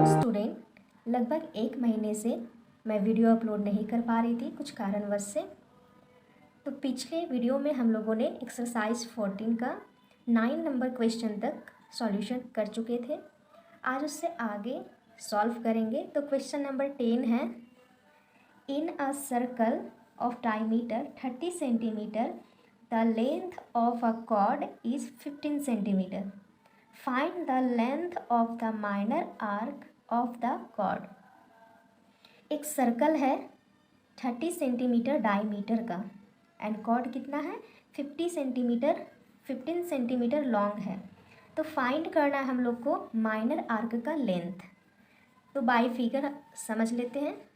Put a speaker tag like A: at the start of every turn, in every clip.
A: Student लगभग 1 महीने से मैं वीडियो अपलोड नहीं कर पा रही थी कुछ कारणवश से। तो पिछले वीडियो में हम लोगों ने एक्सरसाइज 14 का 9 नंबर क्वेश्चन तक सॉल्यूशन कर चुके थे। आज उससे आगे सॉल्व करेंगे। तो क्वेश्चन नंबर 10 है, in a circle of diameter 30 centimetre the length of a chord is 15 centimetre. Find the length of the minor arc of the chord. एक सर्कल है 30 सेंटीमीटर डायमीटर का एंड कॉर्ड कितना है 50 centimetre 15 centimetre long है। तो find करना है हम लोग को माइनर आर्क का लेंथ। तो बाय फिगर समझ लेते हैं।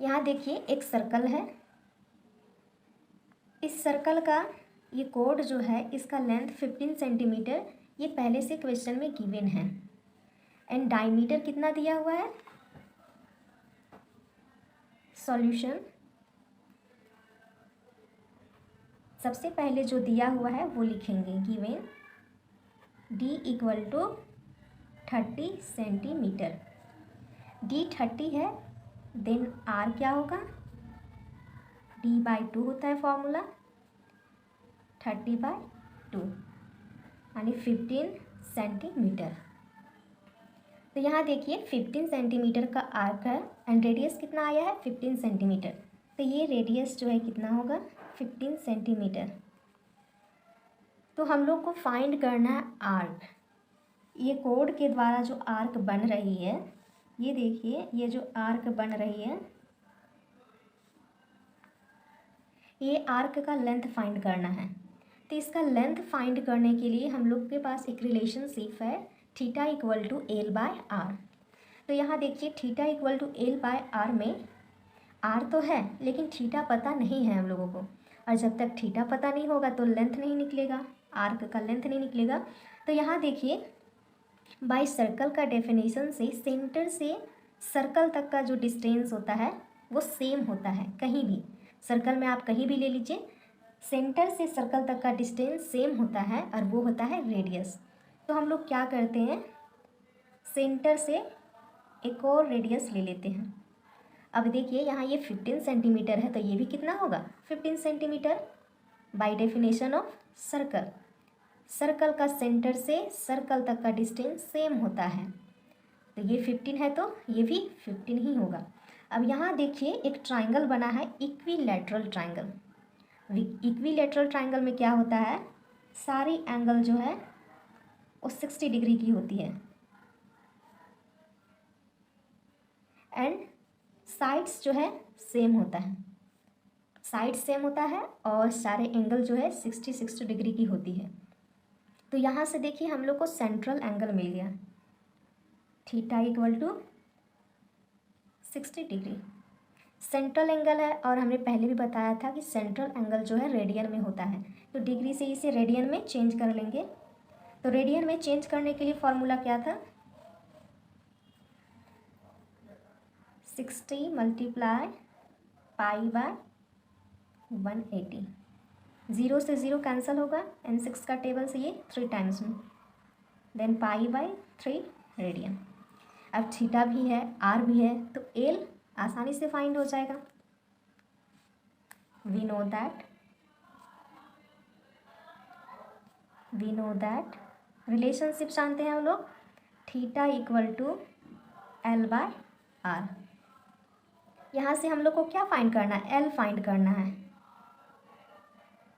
A: यहाँ देखिए एक सर्कल है, इस सर्कल का ये कोड जो है इसका लेंथ 15 सेंटीमीटर ये पहले से क्वेश्चन में गिवन है एंड डायमीटर कितना दिया हुआ है। सॉल्यूशन सबसे पहले जो दिया हुआ है वो लिखेंगे, given d equal to 30 centimetre. d 30 है, देन r क्या होगा, d/2 होता है फॉर्मूला 30/2 यानी 15 सेंटीमीटर। तो यहाँ देखिए 15 सेंटीमीटर का आर्क है एंड रेडियस कितना आया है 15 सेंटीमीटर। तो ये रेडियस जो है कितना होगा 15 सेंटीमीटर। तो हम लोग को फाइंड करना है आर्क। ये कोड के द्वारा जो आर्क बन रही है, ये देखिए ये जो आर्क बन रही है, ये आर्क का लेंथ फाइंड करना है। तो इसका लेंथ फाइंड करने के लिए हम लोग के पास एक रिलेशनशिप है थीटा इक्वल टू L/R। तो यहाँ देखिए थीटा इक्वल टू L/R में R तो है लेकिन थीटा पता नहीं है हम लोगों को, और जब तक थीटा पता नहीं होगा तो लेंथ नहीं निकलेगा, आर्क का लेंथ नहीं निकलेगा। तो यहाँ देखिए बाय सर्कल का डेफिनेशन से सेंटर से सर्कल तक का जो डिस्टेंस होता है वो सेम होता है। कहीं भी सर्कल में आप कहीं भी ले लीजिए, सेंटर से सर्कल तक का डिस्टेंस सेम होता है और वो होता है रेडियस। तो हम लोग क्या करते हैं, सेंटर से एक और रेडियस ले लेते हैं। अब देखिए यहाँ ये 15 सेंटीमीटर है तो ये भी कितना होगा 15 centimetre by definition of circle. Circle का सेंटर से सर्कल तक का डिस्टेंस सेम होता है, तो ये 15 है तो ये भी 15 ही होगा। अब यहाँ देखिए एक ट्राइंगल बना है इक्विलैटरल ट्राइंगल। इक्विलैटरल ट्राइंगल में क्या होता है, सारी एंगल जो है वो 60 डिग्री की होती है एंड साइड्स जो है सेम होता है, साइड सेम होता है और सारे एंगल जो है 60 डिग्री की होती है। तो यहाँ से देखिए हम लोग को सेंट्रल एंगल मिल गया theta equal to 60 degree. Central angle है और हमने पहले भी बताया था कि सेंट्रल एंगल जो है रेडियन में होता है, तो डिग्री से इसे रेडियन में चेंज कर लेंगे। तो रेडियन में चेंज करने के लिए फॉर्मूला क्या था, 60 मल्टीप्लाई π/180। 0 से 0 कैंसिल होगा एंड 6 का टेबल से ये 3 टाइम्स में, देन π/3 रेडियन। अब थीटा भी है आर भी है तो एल आसानी से फाइंड हो जाएगा। वी नो दैट रिलेशनशिप जानते हैं हम लोग, थीटा इक्वल टू L/R। यहाँ से हम लोग को क्या फाइंड करना है, L फाइंड करना है।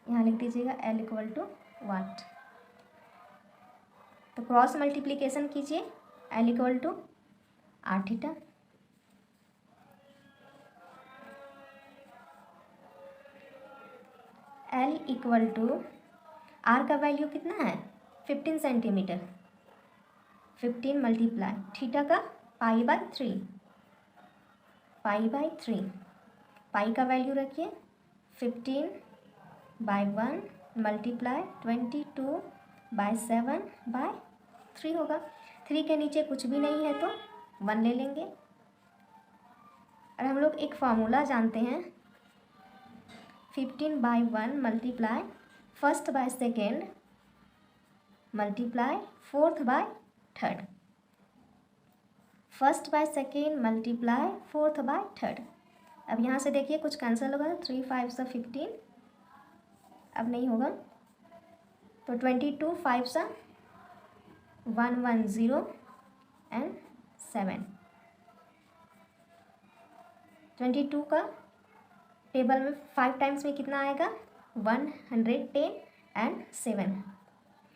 A: यहाँ लिख दीजिएगा L इक्वल टू वाट। तो क्रॉस मल्टीप्लिकेशन कीजिए, L equal to R theta. L equal to R का वैल्यू कितना है 15 सेंटीमीटर, 15 मल्टीप्लाई थीटा का π/3, पाई का वैल्यू रखिए 15/1 मल्टीप्लाई 22/7/3 होगा। 3 के नीचे कुछ भी नहीं है तो 1 ले लेंगे। और हम लोग एक फार्मूला जानते हैं 15/1 multiply first by second multiply fourth by third, first by second multiply fourth by third. अब यहाँ से देखिए कुछ कैंसिल होगा, 3 5 सा 15, अब नहीं होगा, तो 22 5 सा 110 एंड 7। 22 का टेबल में 5 टाइम्स में कितना आएगा, 110 एंड 7।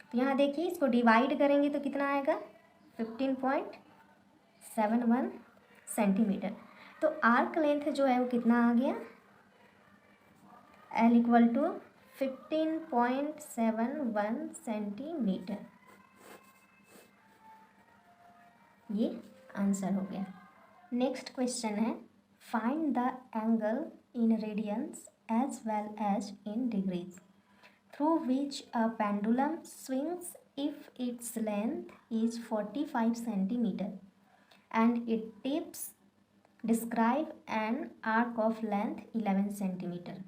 A: तो यहाँ देखिए इसको डिवाइड करेंगे तो कितना आएगा, 15.71 सेंटीमीटर। तो आर्क लेंथ जो है वो कितना आ गया, L इक्वल टू 15.71 सेंटीमीटर। ये आंसर हो गया। नेक्स्ट क्वेश्चन है, find the angle in radians as well as in degrees through which a pendulum swings if its length is 45 centimetre and it tips. Describe an arc of length 11 centimetre.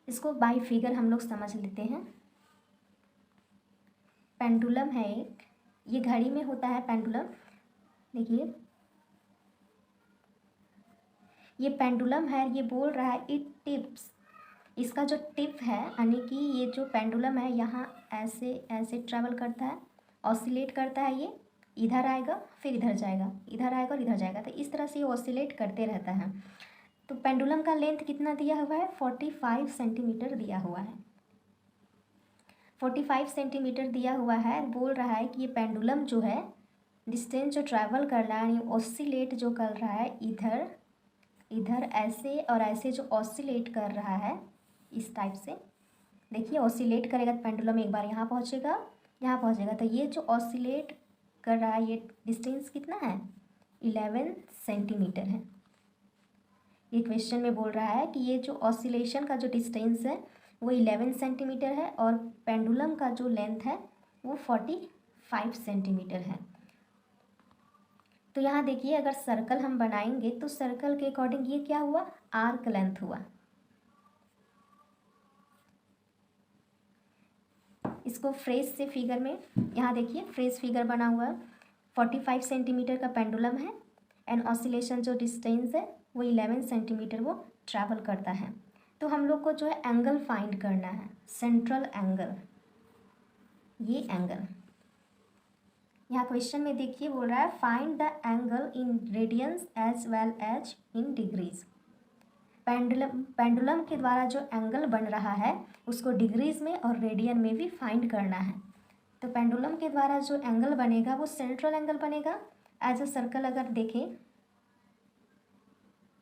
A: इसको by figure हम लोग समझ लेते हैं। Pendulum है एक, ये घड़ी में होता है पेंडुलम। देखिए ये पेंडुलम है, ये बोल रहा है इट टिप्स, इसका जो टिप है यानी कि ये जो पेंडुलम है यहाँ ऐसे ऐसे ट्रैवल करता है, ऑसिलेट करता है, ये इधर आएगा फिर इधर जाएगा, इधर आएगा और इधर जाएगा, तो इस तरह से ये ऑसिलेट करते रहता है। तो पेंडुलम का लेंथ कितना दिया हुआ है, 45 सेंटीमीटर दिया हुआ है। 45 सेंटीमीटर दिया हुआ है, बोल रहा है कि ये पेंडुलम जो है डिस्टेंस जो ट्रैवल कर रहा है यानी ऑसिलेट जो कर रहा है, इधर इधर ऐसे और ऐसे जो ऑसिलेट कर रहा है इस टाइप से। देखिए ऑसिलेट करेगा तो पेंडुलम एक बार यहाँ पहुँचेगा, यहाँ पहुँचेगा, तो ये जो ऑसिलेट कर रहा है ये डिस्टेंस कितना है, 11 सेंटीमीटर है। ये क्वेश्चन में बोल रहा है कि ये जो ऑसिलेशन का जो डिस्टेंस है वो 11 सेंटीमीटर है और पेंडुलम का जो लेंथ है वो 45 सेंटीमीटर है। तो यहाँ देखिए अगर सर्कल हम बनाएंगे तो सर्कल के अकॉर्डिंग ये क्या हुआ, आर्क लेंथ हुआ। इसको फ्रेज से फिगर में, यहाँ देखिए फ्रेज फिगर बना हुआ है, 45 सेंटीमीटर का पेंडुलम है एंड ऑसिलेशन जो डिस्टेंस है वो 11 सेंटीमीटर वो ट्रैवल करता है। तो हम लोग को जो है एंगल फाइंड करना है, सेंट्रल एंगल, ये एंगल। यहाँ क्वेश्चन में देखिए बोल रहा है find the angle in radians as well as in degrees. Pendulum के द्वारा जो एंगल बन रहा है उसको डिग्रीज में और रेडियन में भी फाइंड करना है। तो पेंडुलम के द्वारा जो एंगल बनेगा वो सेंट्रल एंगल बनेगा। एज अ सर्कल अगर देखें,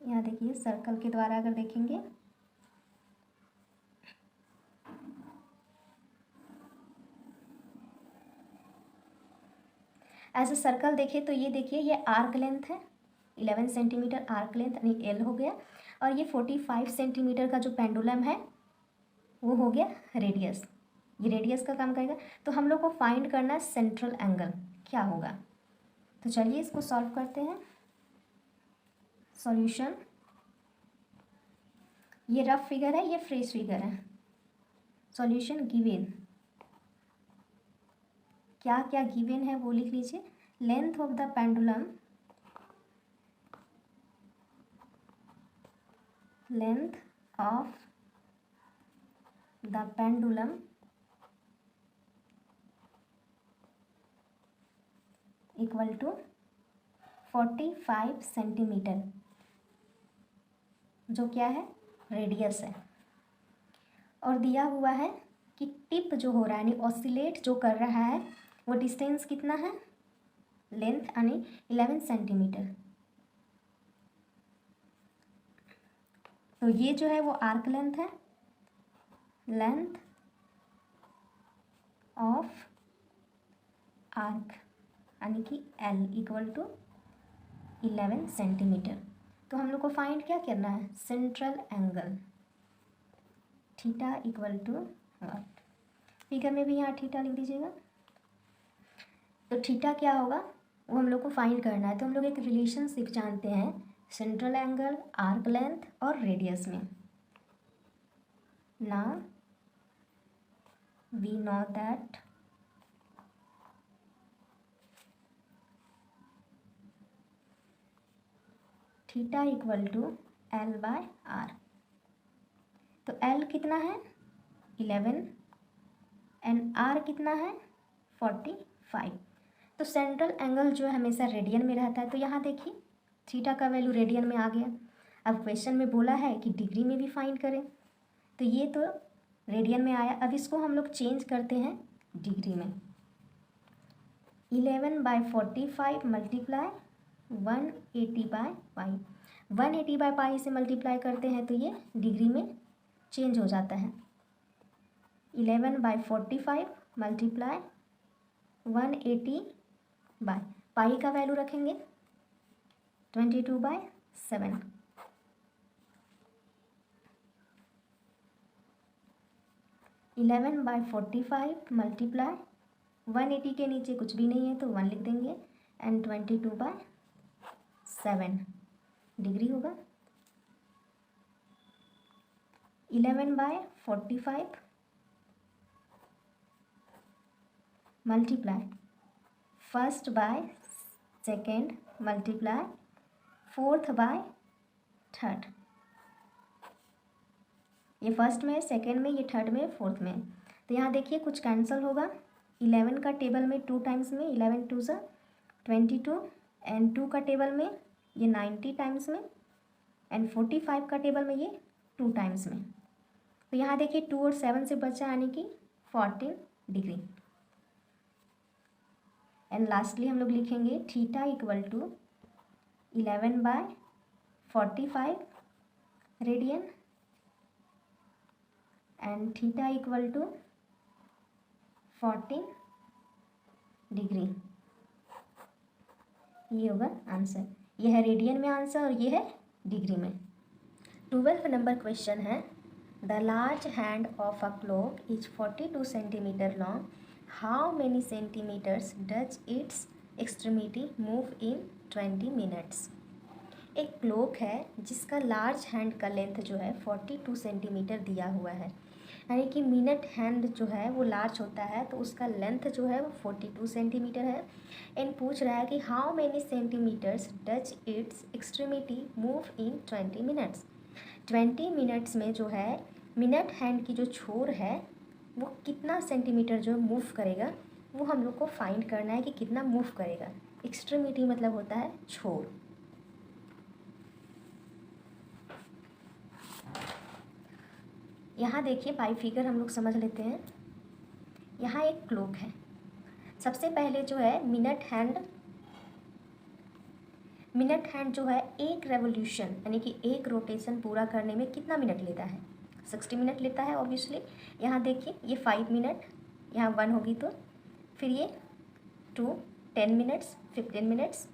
A: यहाँ देखिए सर्कल के द्वारा अगर देखेंगे एज अ सर्कल देखें तो ये देखिए ये आर्क लेंथ है, 11 सेंटीमीटर आर्क लेंथ यानी एल हो गया, और ये 45 सेंटीमीटर का जो पेंडुलम है वो हो गया रेडियस, ये रेडियस का काम करेगा। तो हम लोग को फाइंड करना है सेंट्रल एंगल क्या होगा। तो चलिए इसको सॉल्व करते हैं। सॉल्यूशन, ये रफ फिगर है, ये फ्रेश फिगर है। सॉल्यूशन गिवन, क्या क्या गिवन है वो लिख लीजिए। Length of the pendulum, length of the pendulum equal to 45 centimetre, जो क्या है रेडियस है, और दिया हुआ है कि टिप जो हो रहा है यानी ऑसिलेट जो कर रहा है वो डिस्टेंस कितना है, लेंथ यानी 11 सेंटीमीटर। तो ये जो है वो आर्क लेंथ है, लेंथ ऑफ आर्क यानी कि L इक्वल टू 11 सेंटीमीटर। तो हम लोग को फाइंड क्या करना है, central angle, theta equal to what, figure में भी यहाँ थीटा लिख दीजिएगा। तो थीटा क्या होगा वो हम लोग को फाइंड करना है। तो हम लोग एक रिलेशनशिप जानते हैं सेंट्रल एंगल, आर्क लेंथ और रेडियस में। Now we know that theta equal to L by R. तो एल कितना है 11 एंड आर कितना है 45। तो सेंट्रल एंगल जो है हमेशा रेडियन में रहता है। तो यहाँ देखिए थीटा का वैल्यू रेडियन में आ गया। अब क्वेश्चन में बोला है कि डिग्री में भी फाइंड करें, तो ये तो रेडियन में आया। अब इसको हम लोग चेंज करते हैं डिग्री में। 11/45 मल्टीप्लाई 180/पाई। 180/पाई से मल्टीप्लाई करते हैं तो ये डिग्री में चेंज हो जाता है। 11/45 मल्टीप्लाई 180/पाई का वैल्यू रखेंगे 22/7। 11/45 मल्टीप्लाई 180 के नीचे कुछ भी नहीं है तो 1 लिख देंगे एंड 22/7 डिग्री होगा। 11/45 multiply first by second multiply fourth by third. ये फर्स्ट में, सेकेंड में, ये थर्ड में, फोर्थ में। तो यहाँ देखिए कुछ कैंसिल होगा। 11 का टेबल में 2 टाइम्स में 11 2 सा 22 एंड 2 का टेबल में ये 90 टाइम्स में एंड 45 का टेबल में ये 2 टाइम्स में। तो यहाँ देखिए 2 और 7 से बचा यानी कि 14 डिग्री। एंड लास्टली हम लोग लिखेंगे theta equal to 11/45 radian and theta equal to 14 degree. ये होगा आंसर। ये है रेडियन में आंसर और ये है डिग्री में। 12 नंबर क्वेश्चन है the large hand of a clock is 42 centimetre long. How many centimetres does its extremity move in 20 minutes. एक क्लॉक है जिसका लार्ज हैंड का लेंथ जो है 42 सेंटीमीटर दिया हुआ है, यानी कि मिनट हैंड जो है वो लार्ज होता है तो उसका लेंथ जो है वो 42 सेंटीमीटर है। एंड पूछ रहा है कि how many centimetres does its extremity move in 20 minutes. 20 minutes में जो है मिनट हैंड की जो छोर है वो कितना सेंटीमीटर जो मूव करेगा, वो हम लोग को फाइंड करना है कि कितना मूव करेगा। एक्सट्रीमिटी मतलब होता है छोर। यहाँ देखिए पाई फिगर हम लोग समझ लेते हैं। यहाँ एक क्लॉक है। सबसे पहले जो है मिनट हैंड जो है एक रेवोल्यूशन यानी कि एक रोटेशन पूरा करने में कितना मिनट लेता है 60 मिनट लेता है ऑब्वियसली। यहाँ देखिए ये 5 मिनट, यहाँ 1 होगी तो फिर ये 2 10 मिनट्स 15 मिनट्स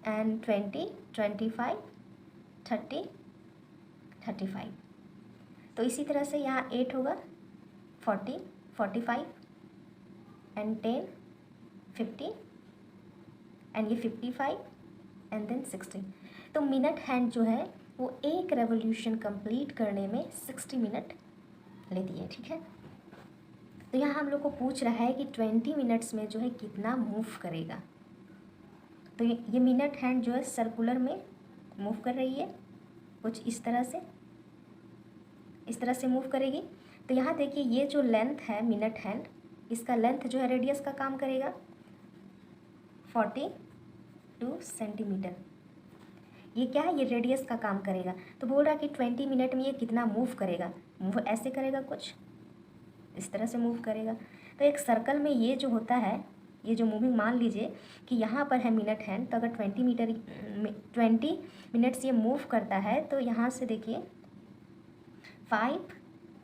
A: एंड 20 25 30 35। तो इसी तरह से यहाँ 8 होगा 40 45 एंड 10 50 एंड ये 55 एंड देन 60। तो मिनट हैंड जो है वो एक रेवोल्यूशन कंप्लीट करने में 60 मिनट लेती है, ठीक है। तो यहाँ हम लोग को पूछ रहा है कि 20 मिनट्स में जो है कितना मूव करेगा। तो ये मिनट हैंड जो है सर्कुलर में मूव कर रही है, कुछ इस तरह से मूव करेगी। तो यहाँ देखिए ये जो लेंथ है मिनट हैंड, इसका लेंथ जो है रेडियस का काम करेगा 42 सेंटीमीटर। ये क्या है, ये रेडियस का काम करेगा। तो बोल रहा है कि 20 मिनट में ये कितना मूव करेगा। मूव ऐसे करेगा, कुछ इस तरह से मूव करेगा। तो एक सर्कल में ये जो होता है, ये जो मूविंग, मान लीजिए कि यहाँ पर है मिनट हैंड, तो अगर 20 मिनट्स ये मूव करता है तो यहाँ से देखिए 5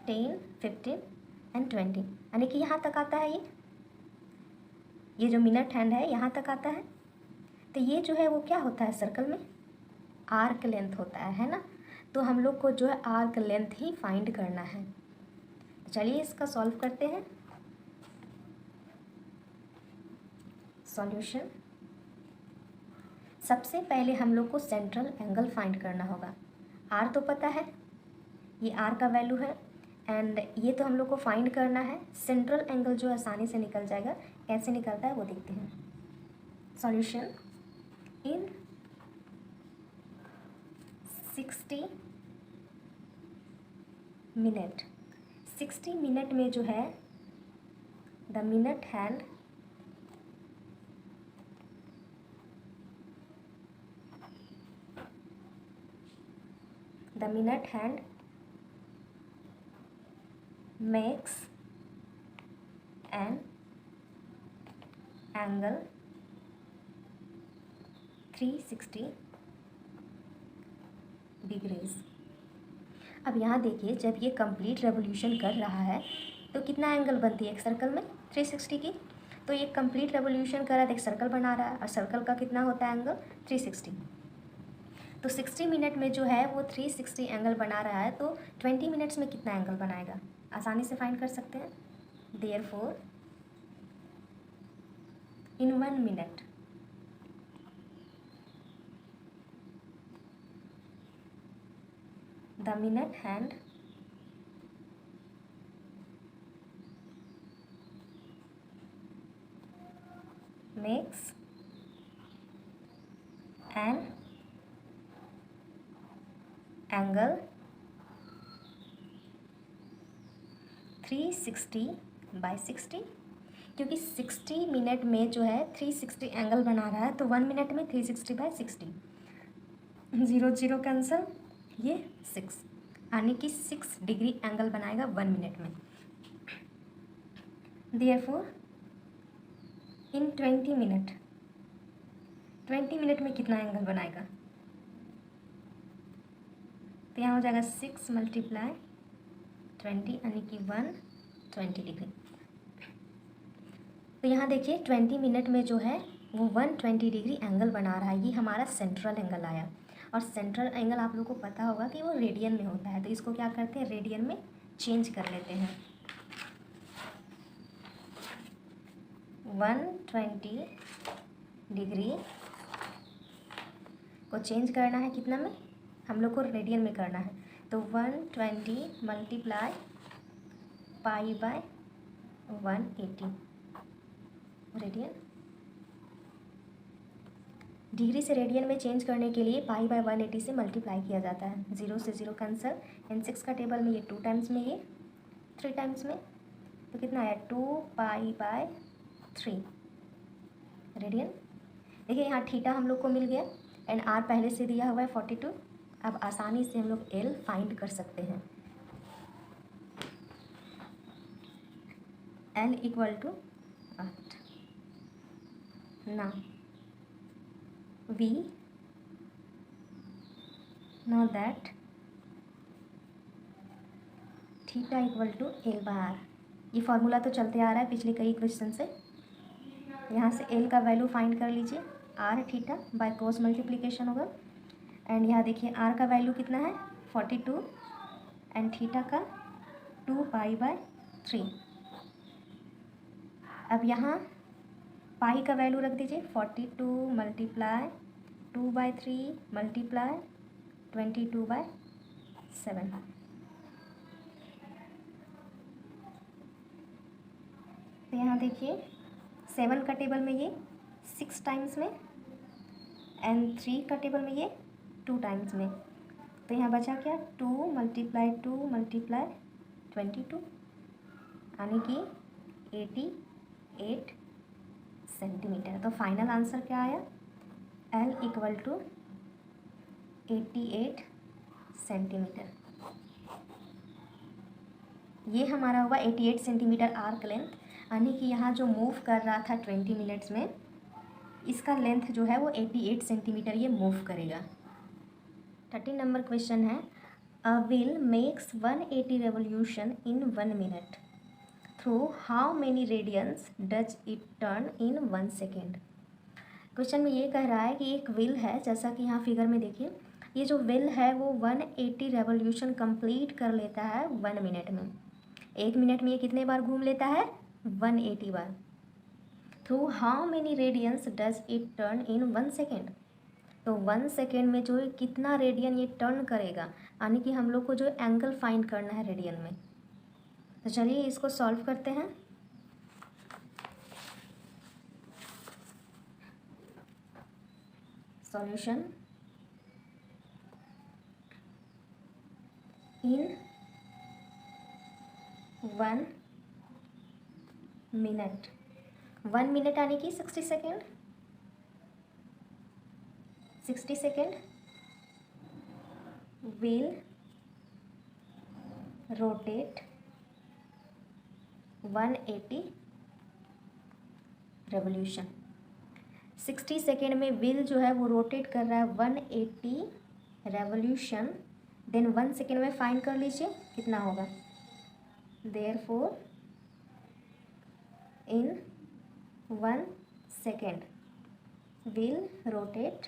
A: 10 15 एंड 20 यानी कि यहाँ तक आता है। ये जो मिनट हैंड है यहाँ तक आता है। तो ये जो है वो क्या होता है सर्कल में आर्क लेंथ होता है ना। तो हम लोग को जो है आर्क लेंथ ही फाइंड करना है। तो चलिए इसका सॉल्व करते हैं। सॉल्यूशन, सबसे पहले हम लोग को सेंट्रल एंगल फाइंड करना होगा। आर तो पता है, ये आर का वैल्यू है एंड ये तो हम लोग को फाइंड करना है। सेंट्रल एंगल जो आसानी से निकल जाएगा, कैसे निकलता है वो देखते हैं। सॉल्यूशन, इन 60 मिनट, 60 मिनट में जो है the minute hand makes an angle 360 degrees. अब यहाँ देखिए, जब ये कंप्लीट रेवोल्यूशन कर रहा है तो कितना एंगल बनती है एक सर्कल में, 360 की। तो ये कंप्लीट रेवोल्यूशन कर रहा है, एक सर्कल बना रहा है और सर्कल का कितना होता है एंगल, 360। तो 60 मिनट में जो है वो 360 एंगल बना रहा है, तो 20 मिनट्स में कितना एंगल बनाएगा, आसानी से फाइंड कर सकते हैं। Therefore in 1 minute the minute hand makes an angle 360/60, क्योंकि 60 मिनट में जो है 360 एंगल बना रहा है, तो 1 मिनट में 360/60, 0 0 कैंसल, ये 6, यानी कि 6 डिग्री एंगल बनाएगा 1 मिनट में। देयरफॉर इन 20 मिनट, 20 मिनट में कितना एंगल बनाएगा, तो यहाँ हो जाएगा 6 × 20 यानी कि 120 डिग्री। तो यहाँ देखिए 20 मिनट में जो है वो 120 डिग्री एंगल बना रहा है। ये हमारा सेंट्रल एंगल आया, और सेंट्रल एंगल आप लोगों को पता होगा कि वो रेडियन में होता है, तो इसको क्या करते हैं, रेडियन में चेंज कर लेते हैं। 120 डिग्री को चेंज करना है कितना में, हम लोग को रेडियन में करना है, तो 120 मल्टीप्लाई π/180 रेडियन। डिग्री से रेडियन में चेंज करने के लिए π/180 से मल्टीप्लाई किया जाता है, 0 से 0 कैंसल, इन 6 का टेबल में ये 2 टाइम्स में, ये 3 टाइम्स में, तो कितना आया 2π/3 रेडियन। देखिए यहाँ थीटा हम लोग को मिल गया एंड आर पहले से दिया हुआ है 42। अब आसानी से हम लोग एल फाइंड कर सकते हैं। L equal to 8। ना we know that theta equal to L/R। ये फार्मूला तो चलते आ रहा है पिछले कई क्वेश्चन से। यहाँ से एल का वैल्यू फाइंड कर लीजिए, R theta by cross multiplication होगा। एंड यहाँ देखिए आर का वैल्यू कितना है 42 एंड थीटा का 2π/3। अब यहाँ पाई का वैल्यू रख दीजिए 42 मल्टीप्लाई 2/3 मल्टीप्लाई 22/7। तो यहाँ देखिए 7 का टेबल में ये 6 टाइम्स में एंड 3 का टेबल में ये 2 टाइम्स में, तो यहाँ बचा क्या 2 मल्टीप्लाई 2 मल्टीप्लाई 22 यानी कि 88 सेंटीमीटर। तो फाइनल आंसर क्या आया, एल इक्वल टू 88 सेंटीमीटर। ये हमारा होगा 88 सेंटीमीटर आर्क लेंथ, यानी कि यहाँ जो मूव कर रहा था 20 मिनट्स में, इसका लेंथ जो है वो 88 सेंटीमीटर ये मूव करेगा। 13 नंबर क्वेश्चन है, a wheel makes 180 revolution in 1 minute, through how many radians does it turn in 1 second. Question में ये कह रहा है कि एक व्हील है, जैसा कि यहाँ फिगर में देखिए, ये जो व्हील है वो 180 रेवोल्यूशन कंप्लीट कर लेता है 1 मिनट में। 1 मिनट में ये कितने बार घूम लेता है, 180 बार। Through how many radians does it turn in 1 second, तो 1 सेकेंड में जो कितना रेडियन ये टर्न करेगा, यानी कि हम लोग को जो एंगल फाइंड करना है रेडियन में। तो चलिए इसको सॉल्व करते हैं। Solution, in 1 minute. 1 minute आने की 60 second, 60 second will rotate 180 revolution. 60 second में व्हील जो है वो रोटेट कर रहा है 180 रेवोल्यूशन। देन 1 सेकेंड में फाइंड कर लीजिए कितना होगा। Therefore in 1 second wheel rotate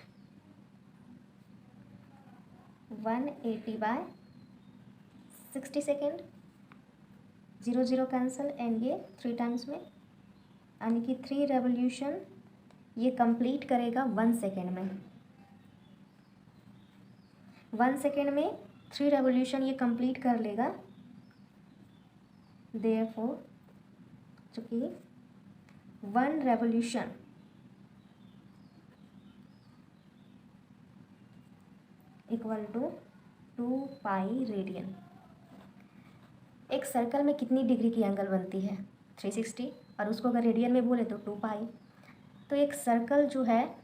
A: 180 by 60 second. 0 0 cancel and ये 3 टाइम्स में, यानी कि 3 रेवोल्यूशन ये कंप्लीट करेगा 1 सेकेंड में। 1 सेकेंड में 3 रेवोल्यूशन ये कंप्लीट कर लेगा। देयरफॉर चूँकि 1 revolution equal to 2 pi radian. एक सर्कल में कितनी डिग्री की एंगल बनती है? 360, और उसको अगर रेडियन में बोले तो 2 पाई। तो एक सर्कल जो है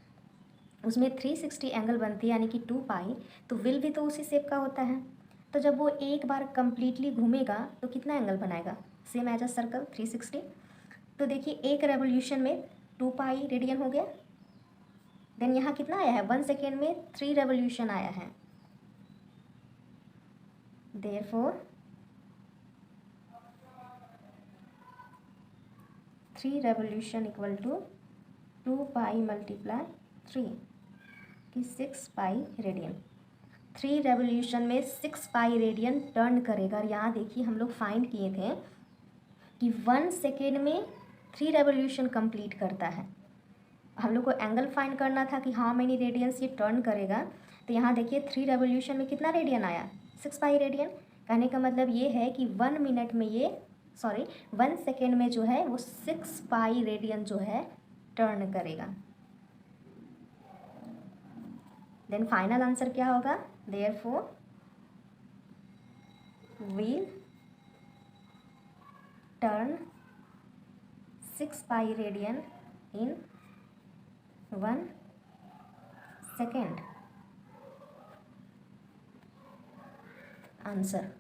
A: उसमें 360 एंगल बनती है, यानी कि 2 पाई। तो व्हील भी तो उसी शेप का होता है। तो जब वो एक बार कंप्लीटली घूमेगा तो कितना एंगल बनाएगा? Same as a circle 360। तो देखिए एक रेवोल्यूशन में 2 पाई रेडियन हो गया। देन यहाँ कितना आया है? 1 सेकेंड में 3 रेवोल्यूशन आया है। Therefore 3 revolution equal to 2 pi multiply 3 कि 6 पाई रेडियन। 3 रेवोल्यूशन में 6 पाई रेडियन टर्न करेगा। और यहाँ देखिए हम लोग फाइंड किए थे कि 1 सेकेंड में 3 रेवोल्यूशन कंप्लीट करता है। हम लोग को एंगल फाइंड करना था कि हाउ मेनी रेडियंस ये टर्न करेगा। तो यहाँ देखिए 3 रेवोल्यूशन में कितना रेडियन आया? 6 पाई रेडियन। कहने का मतलब ये है कि 1 मिनट में ये 1 सेकेंड में जो है वो 6 पाई रेडियन जो है टर्न करेगा। देन फाइनल आंसर क्या होगा? Therefore wheel turn 6 pi radian in 1 second. Answer